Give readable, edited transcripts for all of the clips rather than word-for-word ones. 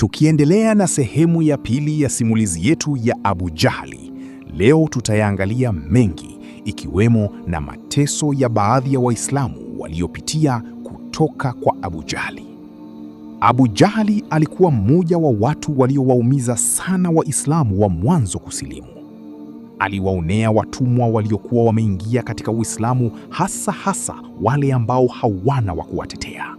Tukiendelea na sehemu ya pili ya simulizi yetu ya Abu Jahli, leo tutayaangalia mengi, ikiwemo na mateso ya baadhi ya Waislamu waliopitia kutoka kwa Abu Jahli. Abu Jahli alikuwa mmoja wa watu waliowaumiza sana Waislamu wa mwanzo kusilimu. Aliwaonea watumwa waliokuwa wameingia katika Uislamu, hasa wale ambao hawana wa kuwatetea.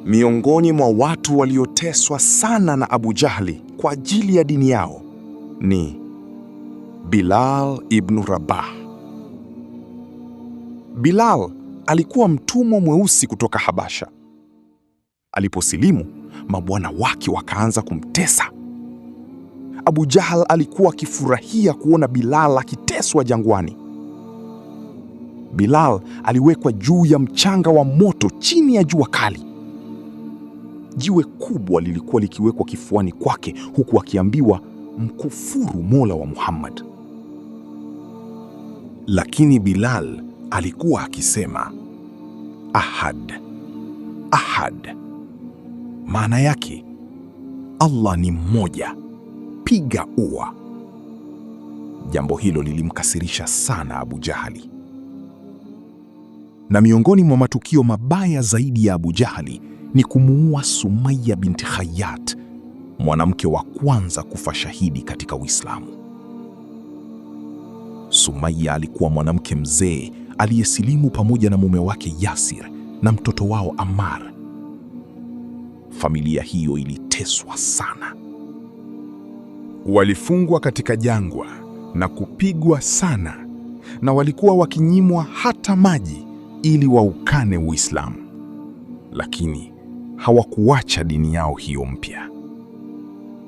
Miongoni mwa watu walioteswa sana na Abu Jahli kwa ajili ya dini yao ni Bilal ibn Rabah. Bilal alikuwa mtumwa mweusi kutoka Habasha. Aliposilimu, mabwana wake wakaanza kumtesa. Abu Jahl alikuwa akifurahia kuona Bilal akiteswa jangwani. Bilal aliwekwa juu ya mchanga wa moto chini ya jua kali. Jiwe kubwa lilikuwa likiwekwa kifuani kwake, huku akiambiwa mkufuru Mola wa Muhammad. Lakini Bilal alikuwa akisema Ahad, Ahad. Maana yake Allah ni mmoja, piga ua. Jambo hilo lilimkasirisha sana Abu Jahli. Na miongoni mwa matukio mabaya zaidi ya Abu Jahli ni kumuua Sumayya binti Khayyat, mwanamke wa kwanza kufa shahidi katika Uislamu. Sumayya alikuwa mwanamke mzee aliyesilimu pamoja na mume wake Yasir na mtoto wao Ammar. Familia hiyo iliteswa sana. Walifungwa katika jangwa na kupigwa sana, na walikuwa wakinyimwa hata maji ili waukane Uislamu. Lakini hawakuacha dini yao hiyo mpya.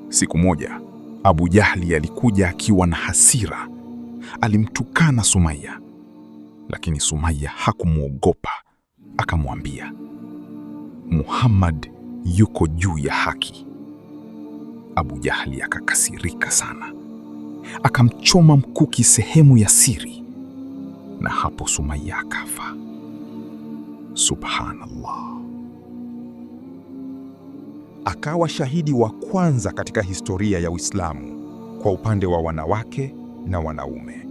Siku moja, Abu Jahli alikuja akiwa na hasira. Alimtukana Sumayya, lakini Sumayya hakumwogopa. Akamwambia, Muhammad yuko juu ya haki. Abu Jahli akakasirika sana. Akamchoma mkuki sehemu ya siri, na hapo Sumayya akafa. Subhanallah. Akawa shahidi wa kwanza katika historia ya Uislamu kwa upande wa wanawake na wanaume.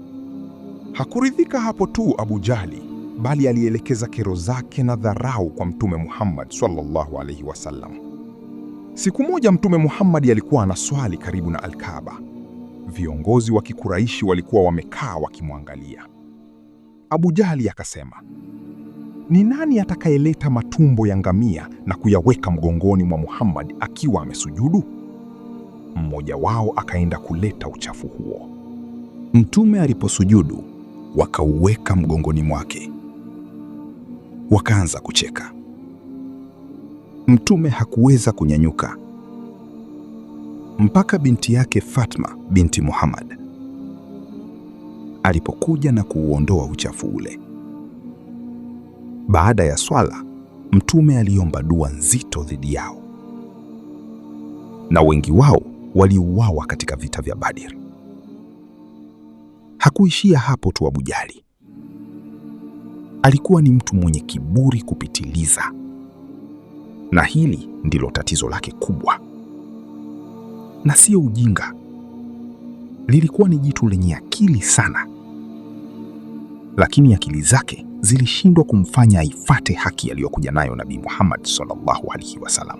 Hakuridhika hapo tu Abu Jahli, bali alielekeza kero zake na dharau kwa Mtume Muhammad sallallahu alaihi wasallam. Siku moja Mtume Muhammad alikuwa anaswali karibu na Al-Kaaba. Viongozi wa Kikuraishi walikuwa wamekaa wakimwangalia. Abu Jahli akasema, ni nani atakayeleta matumbo ya ngamia na kuyaweka mgongoni mwa Muhammad akiwa amesujudu? Mmoja wao akaenda kuleta uchafu huo. Mtume aliposujudu, wakauweka mgongoni mwake. Wakaanza kucheka. Mtume hakuweza kunyanyuka mpaka binti yake Fatma binti Muhammad alipokuja na kuuondoa uchafu ule. Baada ya swala, Mtume aliomba dua nzito dhidi yao, na wengi wao waliuawa katika vita vya Badr. Hakuishia hapo tu Abu Jahli. Alikuwa ni mtu mwenye kiburi kupitiliza, na hili ndilo tatizo lake kubwa. Na sio ujinga, lilikuwa ni jitu lenye akili sana, lakini akili zake zilishindwa kumfanya aifate haki aliyokuja nayo Nabii Muhammad sallallahu alaihi wasallam.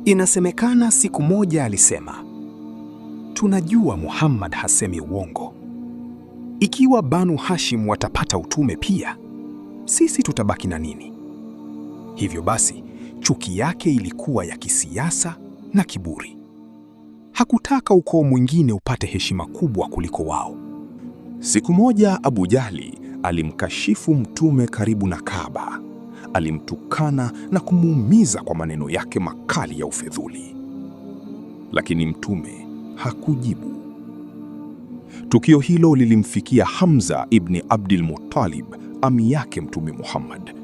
Inasemekana siku moja alisema, tunajua Muhammad hasemi uongo. Ikiwa Banu Hashim watapata utume pia, sisi tutabaki na nini? Hivyo basi, chuki yake ilikuwa ya kisiasa na kiburi. Hakutaka ukoo mwingine upate heshima kubwa kuliko wao. Siku moja Abu Jahli alimkashifu Mtume karibu na Kaaba. Alimtukana na kumuumiza kwa maneno yake makali ya ufedhuli. Lakini Mtume hakujibu. Tukio hilo lilimfikia Hamza ibn Abdul Muttalib, ami yake Mtume Muhammad.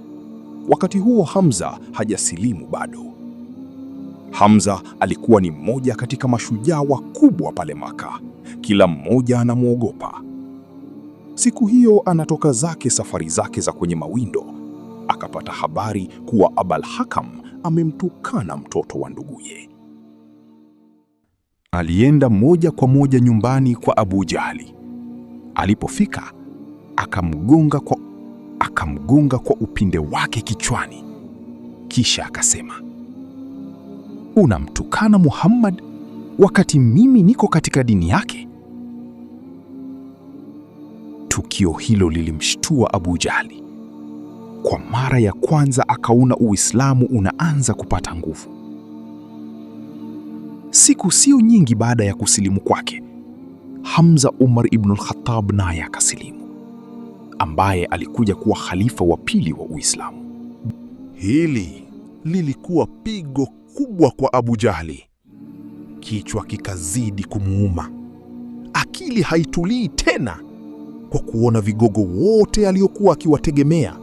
Wakati huo Hamza hajasilimu bado. Hamza alikuwa ni mmoja katika mashujaa wakubwa pale Maka. Kila mmoja anamwogopa. Siku hiyo anatoka zake safari zake za kwenye mawindo, akapata habari kuwa Abul Hakam amemtukana mtoto wa nduguye. Alienda moja kwa moja nyumbani kwa Abu Jahli. Alipofika, akamgonga kwa upinde wake kichwani. Kisha akasema, unamtukana Muhammad wakati mimi niko katika dini yake? Tukio hilo lilimshtua Abu Jahli. Kwa mara ya kwanza akaona Uislamu unaanza kupata nguvu. Siku sio nyingi baada ya kusilimu kwake, Hamza Umar ibn al-Khattab naye akasilimu, ambaye alikuja kuwa khalifa wa pili wa Uislamu. Hili lilikuwa pigo kubwa kwa Abu Jahli. Kichwa kikazidi kumuuma. Akili haitulii tena kwa kuona vigogo wote aliokuwa akiwategemea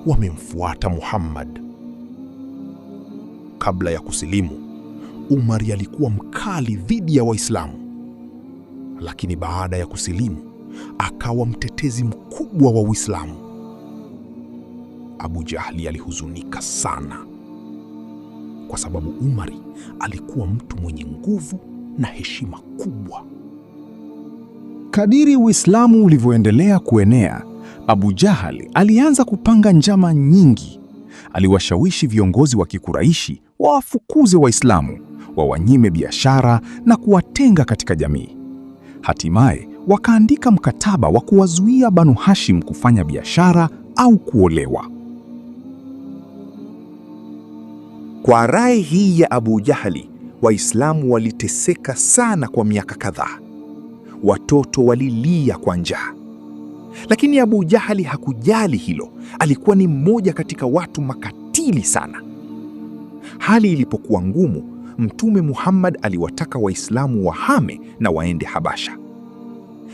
wamemfuata Muhammad. Kabla ya kusilimu, Umar alikuwa mkali dhidi ya Waislamu, lakini baada ya kusilimu akawa mtetezi mkubwa wa Uislamu. Abu Jahli alihuzunika sana, kwa sababu Umar alikuwa mtu mwenye nguvu na heshima kubwa. Kadiri Uislamu ulivyoendelea kuenea, Abu Jahli alianza kupanga njama nyingi. Aliwashawishi viongozi wa Kikuraishi wawafukuze Waislamu, wawanyime biashara na kuwatenga katika jamii. Hatimaye wakaandika mkataba wa kuwazuia Banu Hashim kufanya biashara au kuolewa. Kwa rai hii ya Abu Jahli, Waislamu waliteseka sana kwa miaka kadhaa. Watoto walilia kwa njaa. Lakini Abu Jahli hakujali hilo. Alikuwa ni mmoja katika watu makatili sana. Hali ilipokuwa ngumu, Mtume Muhammad aliwataka Waislamu wahame na waende Habasha.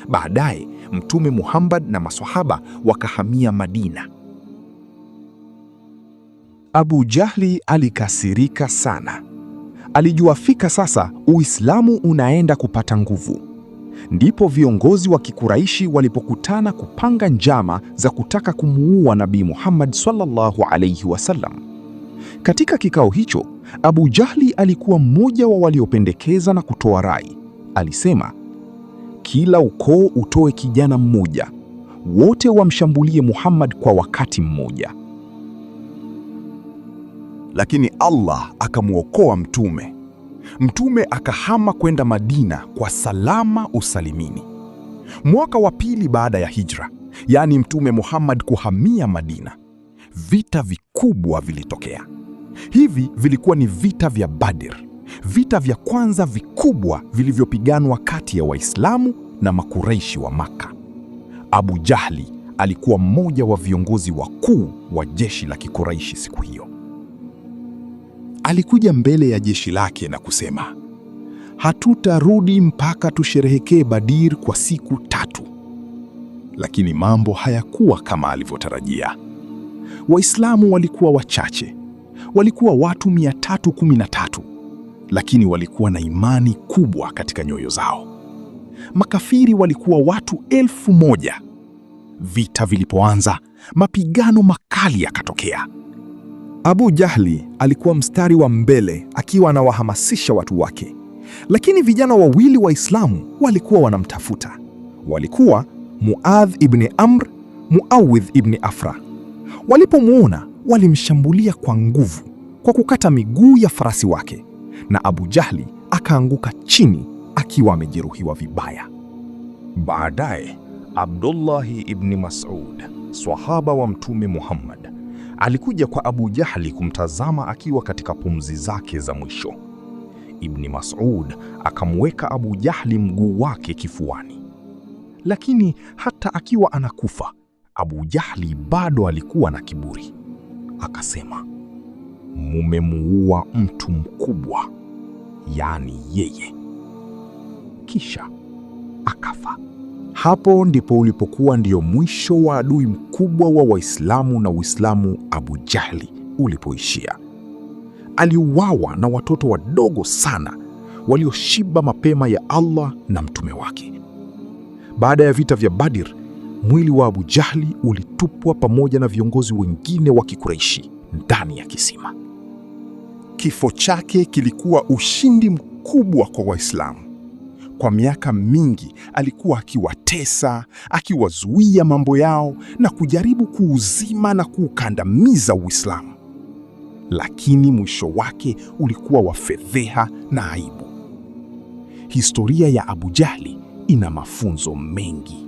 Baadaye, Mtume Muhammad na maswahaba wakahamia Madina. Abu Jahli alikasirika sana. Alijua fika sasa Uislamu unaenda kupata nguvu. Ndipo viongozi wa Kikuraishi walipokutana kupanga njama za kutaka kumuua Nabii Muhammad sallallahu alayhi wasallam. Katika kikao hicho, Abu Jahli alikuwa mmoja wa waliopendekeza na kutoa rai. Alisema, kila ukoo utoe kijana mmoja, wote wamshambulie Muhammad kwa wakati mmoja. Lakini Allah akamwokoa Mtume. Mtume akahama kwenda Madina kwa salama usalimini. Mwaka wa pili baada ya hijra, yaani Mtume Muhammad kuhamia Madina, vita vikubwa vilitokea. Hivi vilikuwa ni vita vya Badr, vita vya kwanza vikubwa vilivyopiganwa kati ya Waislamu na Makuraishi wa Makka. Abu Jahli alikuwa mmoja wa viongozi wakuu wa jeshi la Kikuraishi siku hiyo. Alikuja mbele ya jeshi lake na kusema, hatutarudi mpaka tusherehekee Badr kwa siku 3. Lakini mambo hayakuwa kama alivyotarajia. Waislamu walikuwa wachache. Walikuwa watu 313, lakini walikuwa na imani kubwa katika nyoyo zao. Makafiri walikuwa watu 1000. Vita vilipoanza, mapigano makali yakatokea. Abu Jahli alikuwa mstari wa mbele akiwa anawahamasisha watu wake. Lakini vijana wawili Waislamu walikuwa wanamtafuta. Walikuwa Muadh ibn Amr, Muawidh ibn Afra. Walipomwona, walimshambulia kwa nguvu kwa kukata miguu ya farasi wake, na Abu Jahli akaanguka chini akiwa amejeruhiwa vibaya. Baadaye, Abdullah ibn Mas'ud, swahaba wa Mtume Muhammad, alikuja kwa Abu Jahli kumtazama akiwa katika pumzi zake za mwisho. Ibn Mas'ud akamweka Abu Jahli mguu wake kifuani. Lakini hata akiwa anakufa, Abu Jahli bado alikuwa na kiburi. Akasema, mumemuua mtu mkubwa, yaani yeye. Kisha akafa. Hapo ndipo ulipokuwa ndio mwisho wa adui mkubwa wa Waislamu na Uislamu, Abu Jahli, ulipoishia. Aliuawa na watoto wadogo sana walioshiba mapema ya Allah na mtume wake. Baada ya vita vya Badr, mwili wa Abu Jahli ulitupwa pamoja na viongozi wengine wa Kikuraishi ndani ya kisima. Kifo chake kilikuwa ushindi mkubwa kwa Waislamu. Kwa miaka mingi alikuwa akiwatesa, akiwazuia mambo yao na kujaribu kuuzima na kuukandamiza Uislamu. Lakini mwisho wake ulikuwa wa fedheha na aibu. Historia ya Abu Jahli ina mafunzo mengi.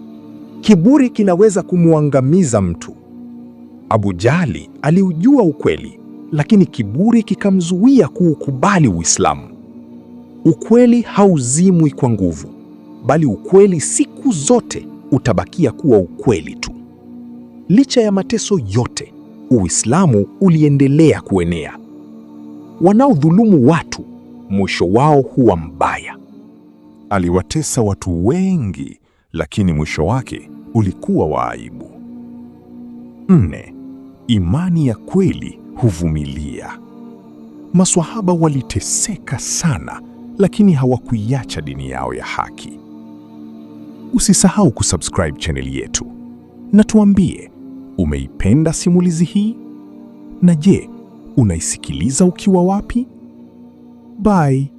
Kiburi kinaweza kumwangamiza mtu. Abu Jahli aliujua ukweli, lakini kiburi kikamzuia kuukubali Uislamu. Ukweli hauzimwi kwa nguvu, bali ukweli siku zote utabakia kuwa ukweli tu. Licha ya mateso yote, Uislamu uliendelea kuenea. Wanaodhulumu watu, mwisho wao huwa mbaya. Aliwatesa watu wengi, lakini mwisho wake ulikuwa wa aibu. 4. Imani ya kweli huvumilia. Maswahaba waliteseka sana, lakini hawakuiacha dini yao ya haki. Usisahau kusubscribe channel yetu na tuambie, umeipenda simulizi hii? Na je, unaisikiliza ukiwa wapi? Bye.